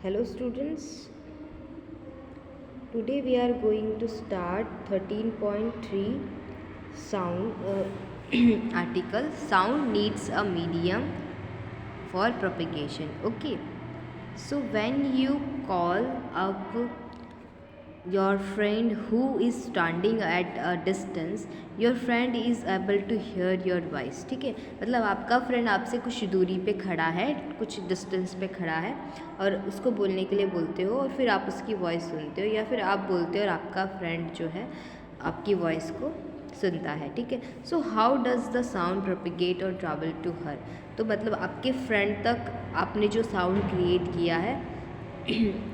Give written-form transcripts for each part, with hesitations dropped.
Hello students, today we are going to start 13.3 sound article. Sound needs a medium for propagation. Okay, so when you call up your friend who is standing at a distance, your friend is able to hear your voice. ठीक है, मतलब आपका friend आपसे कुछ दूरी पे खड़ा है, कुछ डिस्टेंस पे खड़ा है और उसको बोलने के लिए बोलते हो और फिर आप उसकी वॉइस सुनते हो, या फिर आप बोलते हो और आपका फ्रेंड जो है आपकी वॉइस को सुनता है. ठीक है, so how does the sound propagate और ट्रैवल टू हर. तो मतलब आपके फ्रेंड तक आपने जो साउंड क्रिएट किया है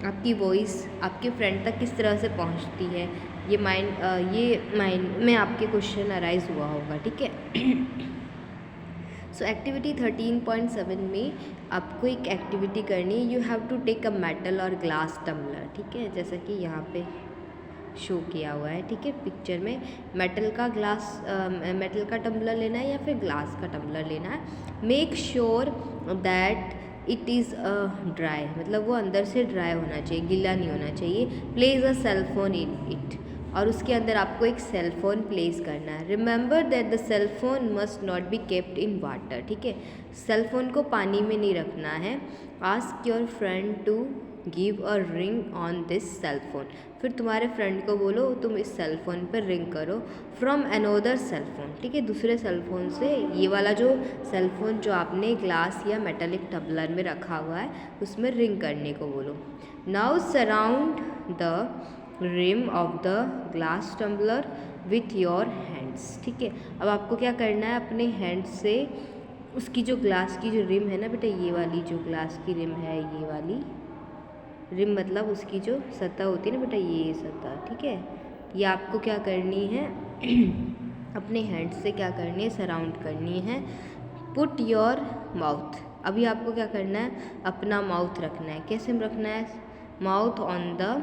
आपकी वॉइस आपके फ्रेंड तक किस तरह से पहुंचती है, ये माइंड में आपके क्वेश्चन अराइज हुआ होगा. ठीक है, सो एक्टिविटी 13.7 में आपको एक एक्टिविटी करनी है. You have to take a metal और ग्लास टम्बलर. ठीक है, जैसा कि यहाँ पे शो किया हुआ है. ठीक है, पिक्चर में मेटल का टम्बलर लेना है या फिर ग्लास का टम्बलर लेना है. Make sure that it is dry, मतलब वो अंदर से ड्राई होना चाहिए, गीला नहीं होना चाहिए. Place a cell phone in it, और उसके अंदर आपको एक सेल फोन प्लेस करना है. Remember that the cell phone must not be kept in water. ठीक है, सेल फोन को पानी में नहीं रखना है. Ask your friend to give a ring on this cell phone. फिर तुम्हारे फ्रेंड को बोलो तुम इस सेल फोन पर रिंग करो फ्रॉम अनोदर सेल फोन. ठीक है, दूसरे सेल फोन से. ये वाला जो सेल फोन जो आपने ग्लास या मेटालिक टम्बलर में रखा हुआ है उसमें रिंग करने को बोलो. Now surround the rim of the glass tumbler with your hands. ठीक है, अब आपको क्या करना है, अपने हैंड से उसकी जो ग्लास की जो रिम है ना बेटा, ये वाली जो ग्लास की रिम है, ये वाली रिम मतलब उसकी जो सतह होती है ना बेटा, ये सतह. ठीक है, ये आपको क्या करनी है अपने हैंड से क्या करनी है, सराउंड करनी है. Put your mouth. अभी आपको क्या करना है, अपना माउथ रखना है. कैसे रखना है, mouth on the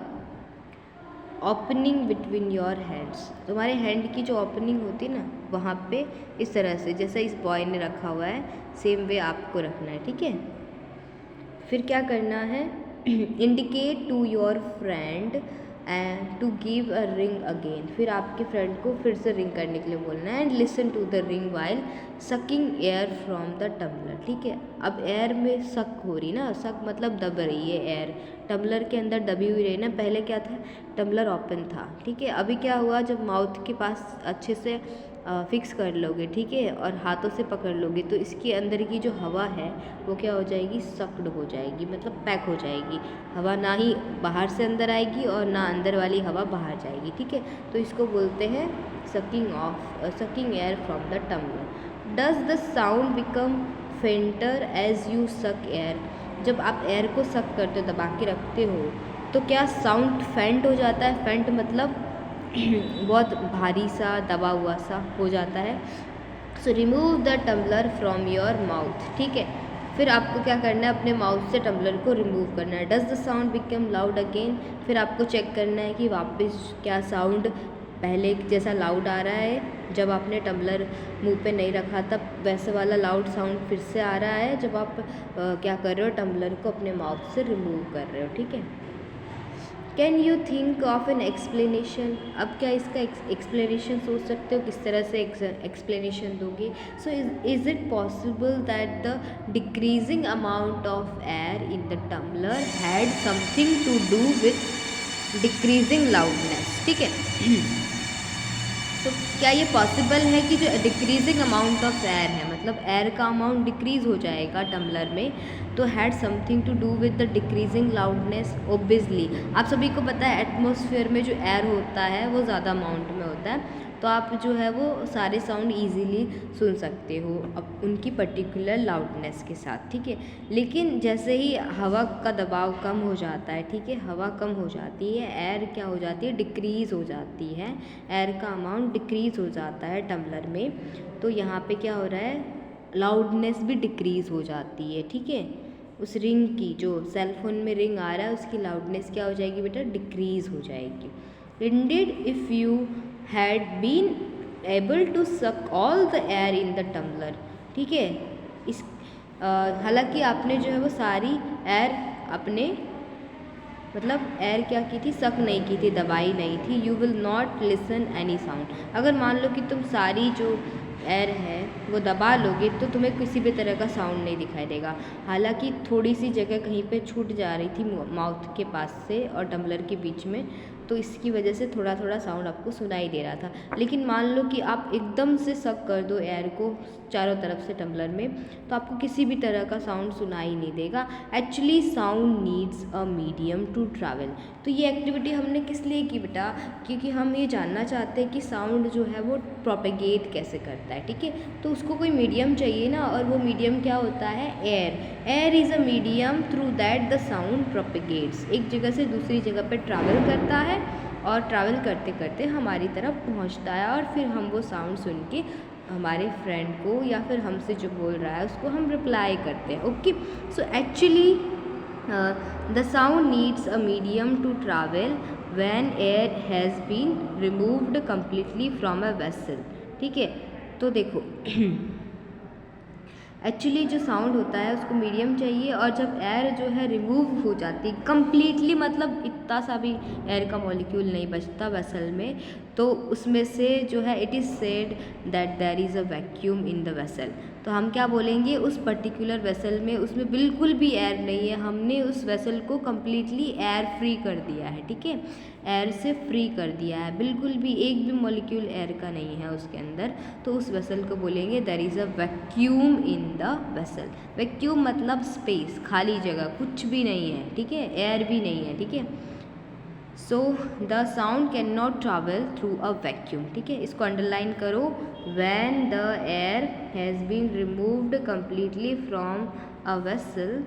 opening between your hands. तुम्हारे हैंड की जो ओपनिंग होती है ना वहाँ पे इस तरह से, जैसा इस बॉय ने रखा हुआ है सेम वे आपको रखना है. ठीक है, फिर क्या करना है, indicate to your friend and to give a ring again. फिर आपके फ्रेंड को फिर से रिंग करने के लिए बोलना है. And listen to the ring while sucking air from the tumbler. ठीक है, अब एयर में सक हो रही ना, सक मतलब दब रही है एयर, टम्बलर के अंदर दबी हुई रही ना. पहले क्या था, टम्बलर ओपन था. ठीक है, अभी क्या हुआ, जब माउथ के पास अच्छे से फिक्स कर लोगे, ठीक है, और हाथों से पकड़ लोगे तो इसके अंदर की जो हवा है वो क्या हो जाएगी, सक्ड हो जाएगी, मतलब पैक हो जाएगी. हवा ना ही बाहर से अंदर आएगी और ना अंदर वाली हवा बाहर जाएगी. ठीक है, तो इसको बोलते हैं sucking air from the tumbler. Does the sound become fainter as you suck air. जब आप एयर को सक करते हो, दबा के रखते हो, तो क्या साउंड फेंट हो जाता है. फेंट मतलब बहुत भारी सा, दबा हुआ सा हो जाता है. So remove the tumbler from your mouth. ठीक है, फिर आपको क्या करना है, अपने माउथ से टम्बलर को रिमूव करना है. Does the sound become loud again. फिर आपको चेक करना है कि वापस क्या साउंड पहले जैसा लाउड आ रहा है, जब आपने टम्बलर मुंह पे नहीं रखा तब वैसे वाला लाउड साउंड फिर से आ रहा है जब आप क्या कर रहे हो, टम्बलर को अपने माउथ से रिमूव कर रहे हो. ठीक है, can you think of an explanation. अब क्या इसका एक्सप्लेनेशन सोच सकते हो, किस तरह से एक्सप्लेनेशन दोगे. So is it possible that the decreasing amount of air in the tumbler had something to do with decreasing loudness. ठीक है, तो क्या ये पॉसिबल है कि जो डिक्रीजिंग अमाउंट ऑफ एयर है, मतलब एयर का अमाउंट डिक्रीज हो जाएगा टम्बलर में, तो had something to do with the decreasing loudness. Obviously आप सभी को पता है एटमॉस्फेयर में जो एयर होता है वो ज़्यादा अमाउंट में होता है, तो आप जो है वो सारे साउंड इजीली सुन सकते हो अब उनकी पर्टिकुलर लाउडनेस के साथ. ठीक है, लेकिन जैसे ही हवा का दबाव कम हो जाता है, ठीक है, हवा कम हो जाती है, एयर क्या हो जाती है, डिक्रीज़ हो जाती है, एयर का अमाउंट डिक्रीज़ हो जाता है टम्बलर में, तो यहाँ पे क्या हो रहा है, लाउडनेस भी डिक्रीज़ हो जाती है. ठीक है, उस रिंग की, जो सेल फोन में रिंग आ रहा है उसकी लाउडनेस क्या हो जाएगी बेटा, डिक्रीज़ हो जाएगी. Indeed if you had been able to suck all the air in the tumbler. ठीक है, इस हालांकि आपने जो है वो सारी एयर अपने मतलब एयर क्या की थी, सक नहीं की थी, दबाई नहीं थी। You will not listen any sound. अगर मान लो कि तुम सारी जो एयर है वो दबा लोगे तो तुम्हें किसी भी तरह का साउंड नहीं दिखाई देगा। हालांकि थोड़ी सी जगह कहीं पे छूट जा रही थी माउथ के पास से और टम्बलर के बीच में, तो इसकी वजह से थोड़ा थोड़ा साउंड आपको सुनाई दे रहा था। लेकिन मान लो कि आप एकदम से सक कर दो एयर को चारों तरफ से टम्बलर में, तो आपको किसी भी तरह का साउंड सुनाई नहीं देगा। Actually sound needs a medium to travel. तो ये एक्टिविटी हमने किस लिए की बेटा, क्योंकि हम ये जानना चाहते हैं कि साउंड जो है वो प्रोपेगेट कैसे करता है, ठीक है। तो उसको कोई मीडियम चाहिए ना, और वो मीडियम क्या होता है, air. Air is a medium through that the sound propagates. एक जगह से दूसरी जगह पर ट्रैवल करता है और ट्रैवल करते करते हमारी तरफ पहुंचता है, और फिर हम वो साउंड सुन के हमारे फ्रेंड को या फिर हमसे जो बोल रहा है उसको हम रिप्लाई करते हैं। Okay, so actually the sound needs a medium to travel when air has been removed completely from a vessel. ठीक है, तो देखो एक्चुअली जो साउंड होता है उसको मीडियम चाहिए, और जब एयर जो है रिमूव हो जाती कम्प्लीटली, मतलब इतना सा भी एयर का मॉलिक्यूल नहीं बचता वेसल में, तो उसमें से जो है it is said that there is a vacuum in the vessel. तो हम क्या बोलेंगे, उस पर्टिकुलर वेसल में उसमें बिल्कुल भी एयर नहीं है, हमने उस वेसल को कम्प्लीटली एयर फ्री कर दिया है। ठीक है, एयर से फ्री कर दिया है, बिल्कुल भी एक भी मॉलिक्यूल एयर का नहीं है उसके अंदर, तो उस वेसल को बोलेंगे there is a vacuum in the vessel. Vacuum मतलब स्पेस, खाली जगह, कुछ भी नहीं है, ठीक है, एयर भी नहीं है। ठीक है, so the sound can not travel through a vacuum. ठीक है, इसको अंडरलाइन करो, when the air has been removed completely from a vessel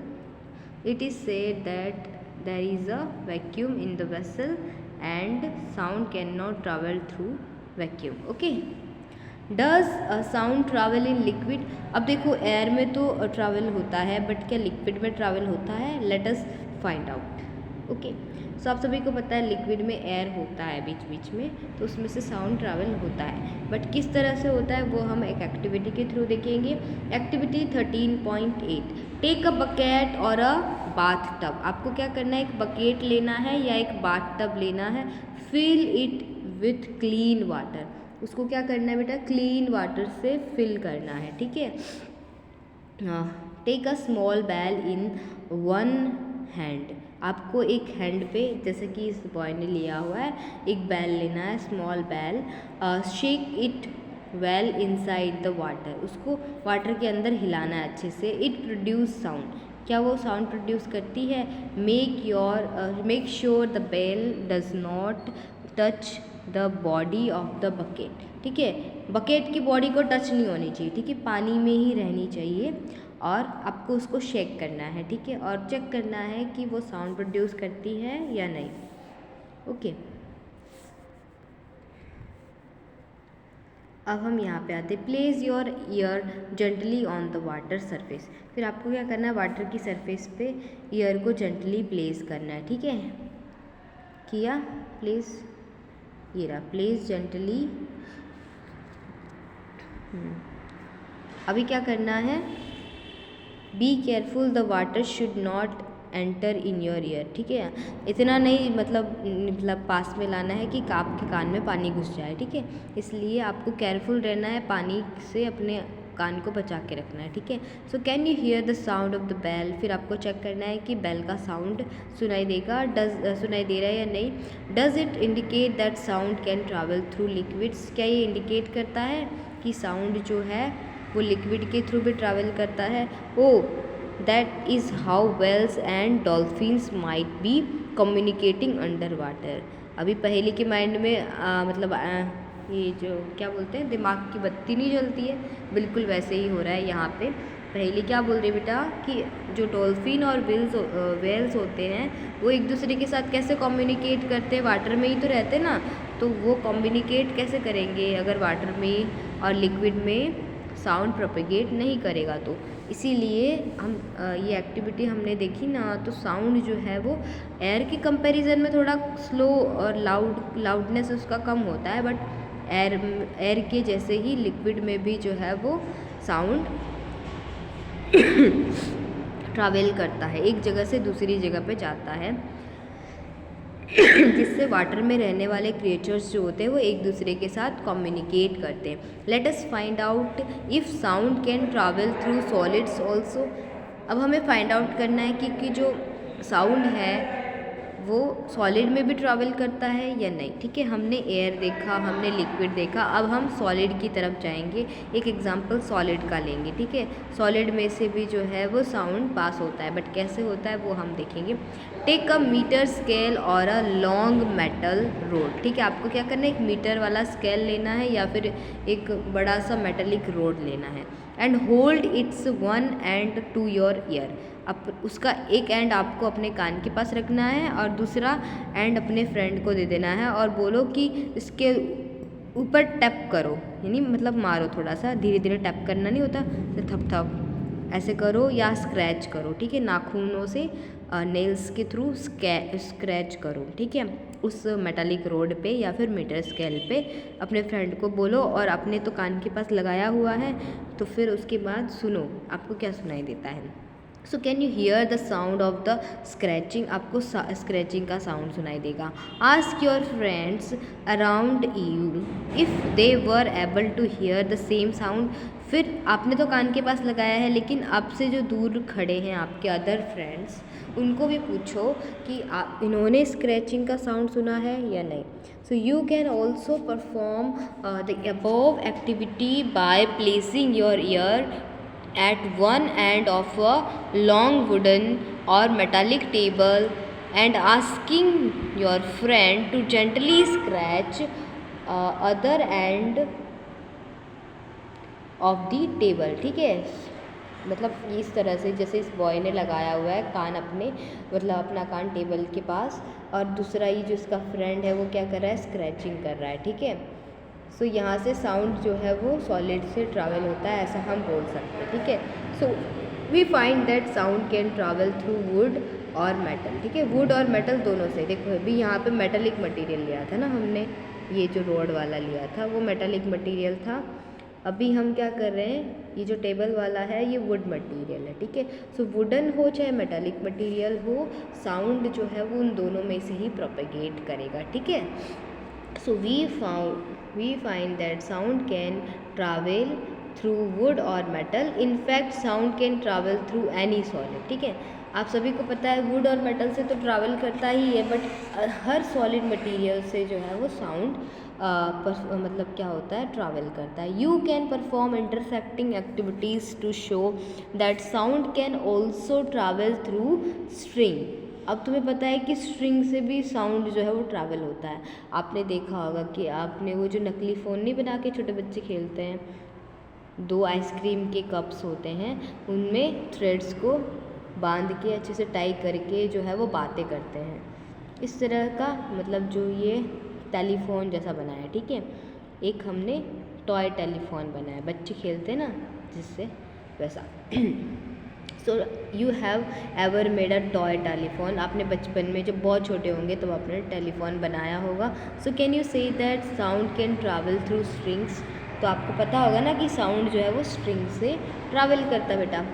it is said that there is a vacuum in the vessel and sound cannot travel through vacuum. Okay, does a sound travel in liquid? अब देखो air में तो travel होता है, but क्या liquid में travel होता है? Let us find out. Okay, so आप सभी को पता है लिक्विड में एयर होता है बीच बीच में, तो उसमें से साउंड ट्रैवल होता है, बट किस तरह से होता है वो हम एक एक्टिविटी के थ्रू देखेंगे। एक्टिविटी 13.8, टेक अ बकेट और अ बाथ टब। आपको क्या करना है, एक बकेट लेना है या एक बाथ टब लेना है, fill it with clean water. उसको क्या करना है बेटा, क्लीन वाटर से फिल करना है। ठीक है, टेक अ स्मॉल बैल इन वन हैंड। आपको एक हैंड पे, जैसे कि इस बॉय ने लिया हुआ है, एक बैल लेना है, small bell. Shake it well inside the water. उसको वाटर के अंदर हिलाना है अच्छे से। It produce sound. क्या वो साउंड प्रोड्यूस करती है? Make sure the bell does not touch the body of the bucket. ठीक है, बकेट की बॉडी को टच नहीं होनी चाहिए, ठीक है, पानी में ही रहनी चाहिए, और आपको उसको शेक करना है। ठीक है, और चेक करना है कि वो साउंड प्रोड्यूस करती है या नहीं। ओके, अब हम यहाँ पे आते हैं, place your year gently on the water surface. फिर आपको क्या करना है, वाटर की सरफेस पे ईयर को जेंटली प्लेस करना है। ठीक है, किया, प्लेस, ये रहा, प्लेस जेंटली। अभी क्या करना है, be careful the water should not enter in your year. ठीक है, इतना नहीं, मतलब पास में लाना है कि आपके कान में पानी घुस जाए। ठीक है, इसलिए आपको केयरफुल रहना है, पानी से अपने कान को बचा के रखना है। ठीक है, so can you hear the sound of the bell. फिर आपको चेक करना है कि बेल का साउंड सुनाई देगा, सुनाई दे रहा है या नहीं। Does it indicate that sound can travel through liquids. क्या ये इंडिकेट करता है कि साउंड जो है वो लिक्विड के थ्रू भी ट्रैवल करता है? Oh, that is how whales and dolphins might be communicating underwater. अभी पहेली के माइंड में ये जो क्या बोलते हैं, दिमाग की बत्ती नहीं जलती है, बिल्कुल वैसे ही हो रहा है यहाँ पे। पहेली क्या बोल रही है बेटा, कि जो डॉल्फिन और वेल्स होते हैं वो एक दूसरे के साथ कैसे कम्युनिकेट करते हैं, वाटर में ही तो रहते हैं ना, तो वो कम्युनिकेट कैसे करेंगे अगर वाटर में और लिक्विड में साउंड प्रोपेगेट नहीं करेगा। तो इसीलिए हम ये एक्टिविटी हमने देखी ना, तो साउंड जो है वो एयर के कंपैरिजन में थोड़ा स्लो और लाउडनेस उसका कम होता है, बट एयर के जैसे ही लिक्विड में भी जो है वो साउंड ट्रैवल करता है, एक जगह से दूसरी जगह पे जाता है। जिससे वाटर में रहने वाले क्रिएचर्स जो होते हैं वो एक दूसरे के साथ कम्युनिकेट करते हैं। Late us find out if sound can travel through solids also. अब हमें फाइंड आउट करना है कि जो साउंड है वो सॉलिड में भी ट्रैवल करता है या नहीं। ठीक है, हमने एयर देखा, हमने लिक्विड देखा, अब हम सॉलिड की तरफ जाएंगे। एक एग्जांपल सॉलिड का लेंगे। ठीक है, सॉलिड में से भी जो है वो साउंड पास होता है, बट कैसे होता है वो हम देखेंगे। टेक अ मीटर स्केल और अ लॉन्ग मेटल रोड। ठीक है, आपको क्या करना है, एक मीटर वाला स्केल लेना है या फिर एक बड़ा सा मेटेलिक रोड लेना है। And hold its one end to your ear. अब उसका एक एंड आपको अपने कान के पास रखना है और दूसरा एंड अपने फ्रेंड को दे देना है और बोलो कि इसके ऊपर टैप करो, यानी मतलब मारो, थोड़ा सा धीरे धीरे टैप करना नहीं होता, तो थप थप ऐसे करो या स्क्रैच करो। ठीक है, नाखूनों से नेल्स के थ्रू स्क्रैच करो। ठीक है, उस मेटालिक रोड पे या फिर मीटर स्केल पे अपने फ्रेंड को बोलो, और अपने तो कान के पास लगाया हुआ है तो फिर उसके बाद सुनो आपको क्या सुनाई देता है। So can you hear the sound of the scratching. आपको स्क्रैचिंग का साउंड सुनाई देगा। Ask your friends around you if they were able to hear the same sound. फिर आपने तो कान के पास लगाया है, लेकिन आपसे जो दूर खड़े हैं आपके अदर फ्रेंड्स, उनको भी पूछो कि इन्होंने स्क्रैचिंग का साउंड सुना है या नहीं। So you can also perform the above activity by placing your year at one end of a long wooden or metallic table and asking your friend to gently scratch other end of the table। ठीक है, मतलब इस तरह से जैसे इस boy ने लगाया हुआ है कान अपने, मतलब अपना कान टेबल के पास, और दूसरा ये जो इसका फ्रेंड है वो क्या कर रहा है, स्क्रैचिंग कर रहा है। ठीक है, सो यहाँ से साउंड जो है वो सॉलिड से ट्रैवल होता है, ऐसा हम बोल सकते हैं। ठीक है, so we find that sound can travel through wood और मेटल। ठीक है, वुड और मेटल दोनों से। देखो अभी यहाँ पे मेटेलिक मटेरियल लिया था ना हमने, ये जो रोड वाला लिया था वो मेटेलिक मटेरियल था। अभी हम क्या कर रहे हैं, ये जो टेबल वाला है ये वुड मटेरियल है। ठीक है, सो वुडन हो चाहे मेटेलिक मटेरियल हो, साउंड जो है वो उन दोनों में से ही प्रोपेगेट करेगा। ठीक है, so we find that sound can travel through wood or metal। in fact sound can travel through any solid। ठीक है, आप सभी को पता है वुड और मेटल से तो ट्रैवल करता ही है, बट हर सॉलिड मटेरियल से जो है वो साउंड मतलब क्या होता है, ट्रैवल करता है। You can perform intersecting activities to show that sound can also travel through string. अब तुम्हें पता है कि स्ट्रिंग से भी साउंड जो है वो ट्रैवल होता है। आपने देखा होगा कि आपने वो जो नकली फ़ोन नहीं बना के छोटे बच्चे खेलते हैं, 2 आइसक्रीम के कप्स होते हैं, उनमें थ्रेड्स को बांध के अच्छे से टाई करके जो है वो बातें करते हैं। इस तरह का मतलब जो ये टेलीफोन जैसा बना है। ठीक है, एक हमने टॉय टेलीफोन बनाया, बच्चे खेलते हैं ना जिससे, वैसा। So you have ever made a toy telephone. आपने बचपन में जब बहुत छोटे होंगे तब आपने टेलीफोन बनाया होगा। सो can you say that sound can travel through strings. तो आपको पता होगा ना कि साउंड जो है वो स्ट्रिंग से ट्रैवल करता बेटा।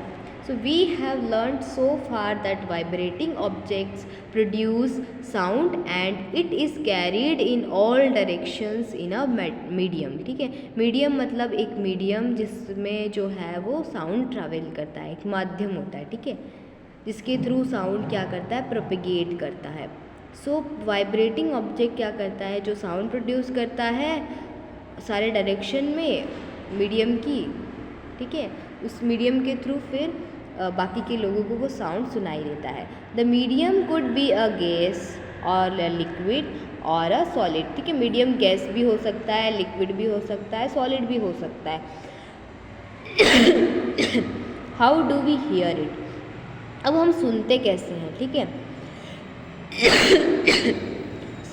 So we have learned so far that vibrating objects produce sound and it is carried in all directions in a medium. ठीक है, मीडियम मतलब एक मीडियम जिसमें जो है वो साउंड ट्रैवल करता है, एक माध्यम होता है। ठीक है, जिसके थ्रू साउंड क्या करता है, प्रोपेगेट करता है। सो वाइब्रेटिंग ऑब्जेक्ट क्या करता है, जो साउंड प्रोड्यूस करता है सारे डायरेक्शन में मीडियम की। ठीक है, उस मीडियम के थ्रू फिर बाकी के लोगों को वो साउंड सुनाई देता है। The medium could be a gas और लिक्विड और अ सॉलिड। ठीक है, मीडियम गैस भी हो सकता है, लिक्विड भी हो सकता है, सॉलिड भी हो सकता है। How do we hear it. अब हम सुनते कैसे हैं। ठीक है,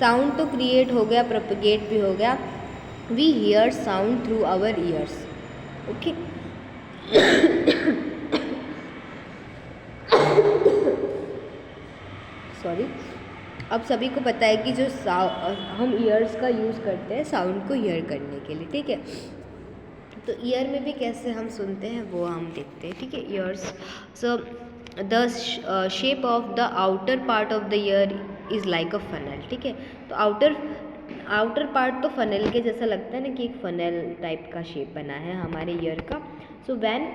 साउंड तो क्रिएट हो गया, प्रोपेगेट भी हो गया। We hear sound through our ears. Okay, sorry. अब सभी को पता है कि जो हम ईयर्स का यूज़ करते हैं साउंड को हियर करने के लिए। ठीक है, तो ईयर में भी कैसे हम सुनते हैं वो हम देखते हैं। ठीक है, years. So the shape of the outer part of the year is like a funnel, ठीक है। तो आउटर पार्ट तो फनल के जैसा लगता है ना, कि एक फनल टाइप का शेप बना है हमारे ईयर का। So when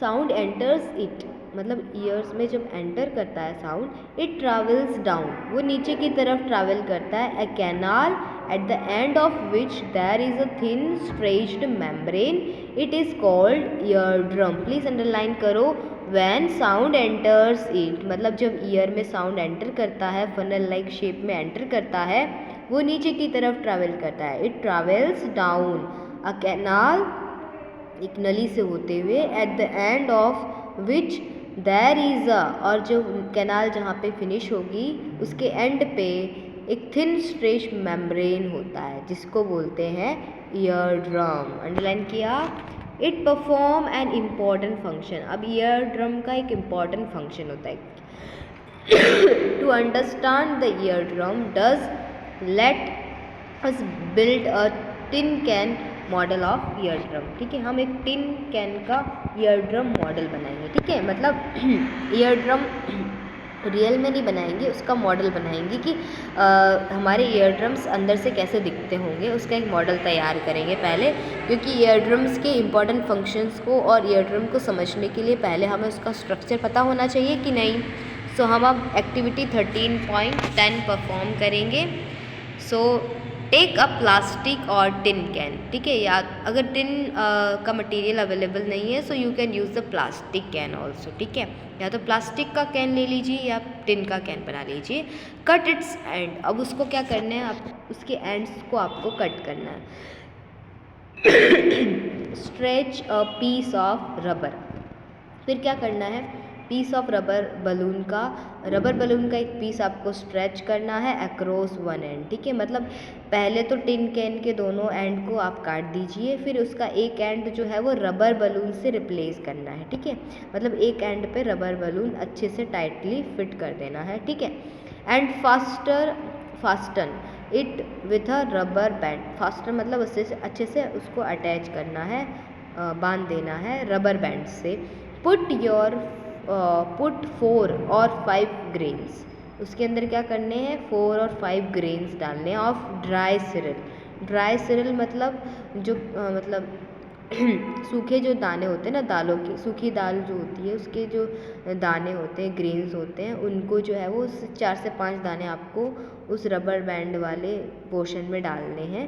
sound enters it, मतलब ईयर्स में जब एंटर करता है साउंड, इट ट्रैवल्स डाउन, वो नीचे की तरफ ट्रैवल करता है, a canal at the end of which there is a thin stretched membrane, it is called ear drum. Please underline करो, व्हेन साउंड एंटर्स इट, मतलब जब ईयर में साउंड एंटर करता है, फनल लाइक शेप में enter करता है, वो नीचे की तरफ ट्रैवल करता है, it travels down a canal, एक नली से होते हुए, at the end of which there is a, और जो कैनाल जहाँ पे फिनिश होगी उसके एंड पे एक थिन स्ट्रेच मेम्ब्रेन होता है, जिसको बोलते हैं ईयर ड्रम। अंडरलाइन किया। It perform an important function. अब ईयर ड्रम का एक इम्पॉर्टेंट फंक्शन होता है। To understand the ear drum does let us build a tin can model of ear drum, ठीक है। हम एक टिन कैन का ईयर ड्रम मॉडल बनाएंगे, ठीक है। मतलब ईयर ड्रम रियल में नहीं बनाएंगे, उसका मॉडल बनाएंगे कि हमारे ईयर ड्रम्स अंदर से कैसे दिखते होंगे, उसका एक मॉडल तैयार करेंगे पहले, क्योंकि ईयर ड्रम्स के इंपॉर्टेंट फंक्शंस को और ईयर ड्रम को समझने के लिए पहले हमें उसका स्ट्रक्चर पता होना चाहिए कि नहीं। सो हम अब एक्टिविटी 13.10 परफॉर्म करेंगे। सो टेक अ प्लास्टिक और टिन कैन, ठीक है। या अगर टिन का मटेरियल अवेलेबल नहीं है, so you can use the plastic can also, ठीक है। या तो प्लास्टिक का कैन ले लीजिए या टिन का कैन बना लीजिए। कट इट्स एंड, अब उसको क्या करना है, आप उसके एंड्स को आपको कट करना है। Stretch a piece of rubber, फिर क्या करना है, पीस ऑफ रबर बलून का एक पीस आपको स्ट्रेच करना है अक्रॉस वन एंड, ठीक है। मतलब पहले तो टिन कैन के दोनों एंड को आप काट दीजिए, फिर उसका एक एंड जो है वो रबर बलून से रिप्लेस करना है, ठीक है। मतलब एक एंड पे रबर बलून अच्छे से टाइटली फिट कर देना है, ठीक है। And fasten it with a rubber band, faster मतलब उससे अच्छे से उसको अटैच करना है, बांध देना है रबर बैंड से। पुट 4 और 5 ग्रेन्स, उसके अंदर क्या करने हैं, 4 और 5 ग्रेन्स डालने हैं ऑफ ड्राई सिरल मतलब जो मतलब सूखे जो दाने होते हैं ना, दालों की सूखी दाल जो होती है उसके जो दाने होते हैं, ग्रेन्स होते हैं, उनको जो है वो 4 से 5 दाने आपको उस रबर बैंड वाले पोर्शन में डालने हैं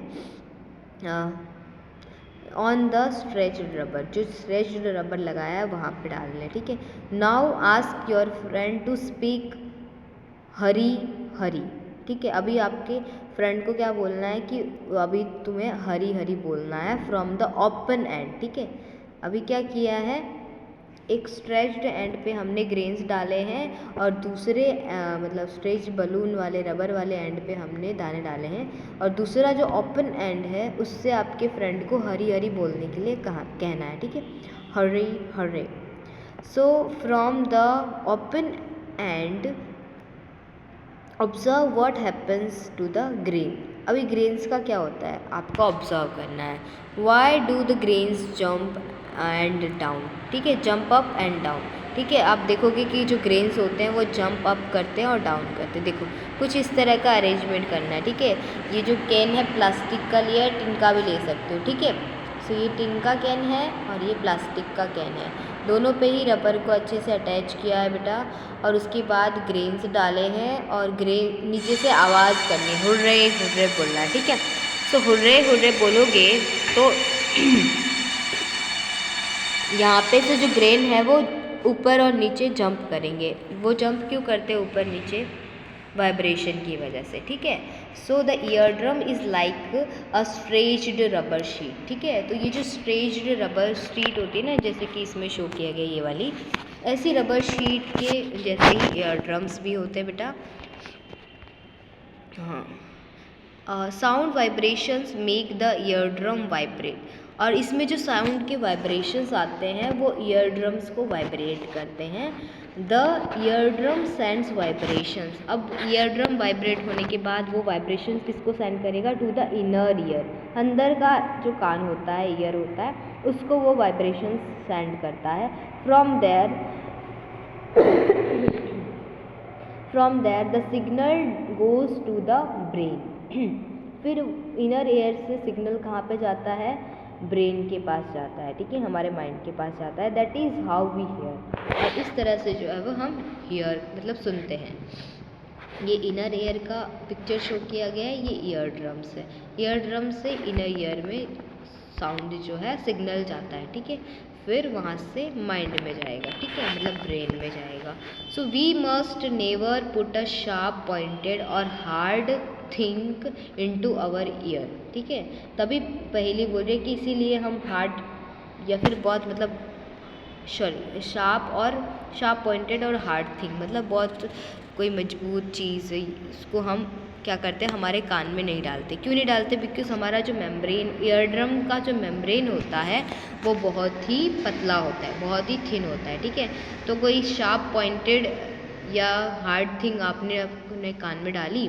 ऑन द स्ट्रेच्ड रबर, जो स्ट्रेच्ड रबर लगाया है वहाँ पे डालने, ठीक है। Now ask your friend to speak Hari Hari, ठीक है। अभी आपके फ्रेंड को क्या बोलना है कि अभी तुम्हें हरी हरी बोलना है फ्रॉम द ओपन एंड, ठीक है। अभी क्या किया है, एक स्ट्रेच्ड एंड पे हमने ग्रेन्स डाले हैं और दूसरे मतलब स्ट्रेच बलून वाले रबर वाले एंड पे हमने दाने डाले हैं, और दूसरा जो ओपन एंड है उससे आपके फ्रेंड को हरी हरी बोलने के लिए कहना है, ठीक है। Hari Hare. So from the open end observe what happens to the grain. अभी ग्रेन्स का क्या होता है आपको ऑब्जर्व करना है। Why do the grains jump and down, ठीक है, जंप अप एंड डाउन, ठीक है। आप देखोगे कि जो ग्रेन्स होते हैं वो जंप अप करते हैं और डाउन करते हैं। देखो कुछ इस तरह का अरेंजमेंट करना है, ठीक है। ये जो कैन है प्लास्टिक का लिया है, टिन का भी ले सकते हो, ठीक है। सो ये टिन का कैन है और ये प्लास्टिक का कैन है, दोनों पे ही रबर को अच्छे से अटैच किया है बेटा, और उसके बाद ग्रेन्स डाले हैं और ग्रेन नीचे से आवाज़ करनी है, हुर्रे हुर्रे बोलना है, ठीक है। सो हुर्रे हुर्रे बोलोगे तो यहाँ पे से जो ग्रेन है वो ऊपर और नीचे जंप करेंगे। वो जंप क्यों करते हैं ऊपर नीचे, वाइब्रेशन की वजह से, ठीक है। So the ear drum is like a stretched rubber sheet, ठीक है। तो ये जो स्ट्रेच्ड रबर शीट होती है ना, जैसे कि इसमें शो किया गया ये वाली, ऐसी रबर शीट के जैसे ही ईयर ड्रम्स भी होते हैं बेटा। हाँ, sound vibrations make the ear drum vibrate, और इसमें जो साउंड के वाइब्रेशंस आते हैं वो ईयर ड्रम्स को वाइब्रेट करते हैं। The ear drum sends vibrations, अब ईयर ड्रम वाइब्रेट होने के बाद वो वाइब्रेशंस किसको सेंड करेगा, टू द इनर ईयर, अंदर का जो कान होता है, ईयर होता है, उसको वो वाइब्रेशंस सेंड करता है। From there the signal goes to the brain. फिर इनर ईयर से सिग्नल कहाँ पे जाता है, ब्रेन के पास जाता है, ठीक है, हमारे माइंड के पास जाता है। That is how we hear. और इस तरह से जो है वो हम हियर मतलब सुनते हैं। ये इनर ईयर का पिक्चर शो किया गया है, ये ईयर ड्रम्स है। ईयर ड्रम से इनर ईयर में साउंड जो है सिग्नल जाता है, ठीक है, फिर वहाँ से माइंड में जाएगा, ठीक है, मतलब ब्रेन में जाएगा। So we must never put a sharp pointed or hard thing into our ear, ठीक है। तभी पहली बोल रही है कि इसीलिए हम हार्ड या फिर बहुत मतलब sharp pointed or hard thing मतलब बहुत कोई मजबूत चीज़ उसको हम क्या करते हैं, हमारे कान में नहीं डालते। क्यों नहीं डालते? बिकॉज हमारा जो मेम्ब्रेन, ईयर ड्रम का जो मेम्ब्रेन होता है वो बहुत ही पतला होता है, बहुत ही थिन होता है, ठीक है। तो कोई शार्प पॉइंटेड या हार्ड थिंग आपने अपने कान में डाली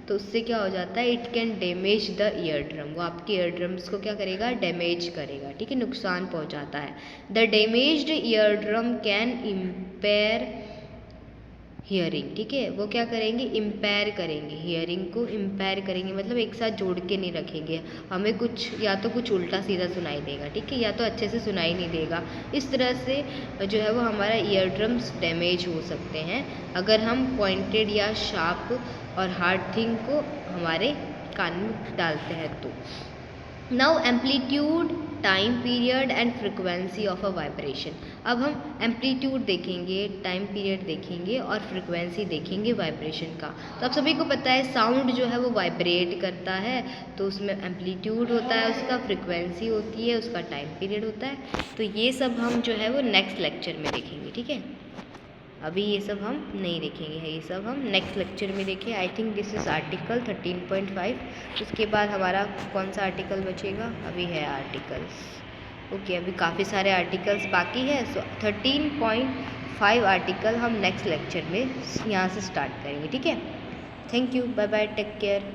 तो उससे क्या हो जाता है, it can damage the ear drum. वो आपके ईयर ड्रम्स को क्या करेगा, डैमेज करेगा, ठीक है, नुकसान पहुंचाता है। The damaged ear drum can impair hearing, ठीक है, वो क्या करेंगे, इम्पेयर करेंगे, हियरिंग को इम्पेयर करेंगे, मतलब एक साथ जोड़ के नहीं रखेंगे। हमें कुछ या तो कुछ उल्टा सीधा सुनाई देगा, ठीक है, या तो अच्छे से सुनाई नहीं देगा। इस तरह से जो है वो हमारा ईयर ड्रम्स डैमेज हो सकते हैं अगर हम पॉइंटेड या शार्प और हार्ड थिंग को हमारे कान में डालते हैं तो। Now amplitude, time period and frequency of a vibration. अब हम एम्पलीट्यूड देखेंगे, टाइम पीरियड देखेंगे और फ्रिक्वेंसी देखेंगे वाइब्रेशन का। तो आप सभी को पता है साउंड जो है वो वाइब्रेट करता है, तो उसमें एम्पलीट्यूड होता है, उसका फ्रिक्वेंसी होती है, उसका टाइम पीरियड होता है। तो ये सब हम जो है वो नेक्स्ट लेक्चर में देखेंगे, ठीक है। अभी ये सब हम नहीं देखेंगे, ये सब हम नेक्स्ट लेक्चर में देखें। I think this is article 13.5। उसके बाद हमारा कौन सा आर्टिकल बचेगा, अभी है आर्टिकल्स, ओके, अभी काफ़ी सारे आर्टिकल्स बाकी है। सो 13.5 आर्टिकल हम नेक्स्ट लेक्चर में यहाँ से स्टार्ट करेंगे, ठीक है। Thank you, bye bye, take care.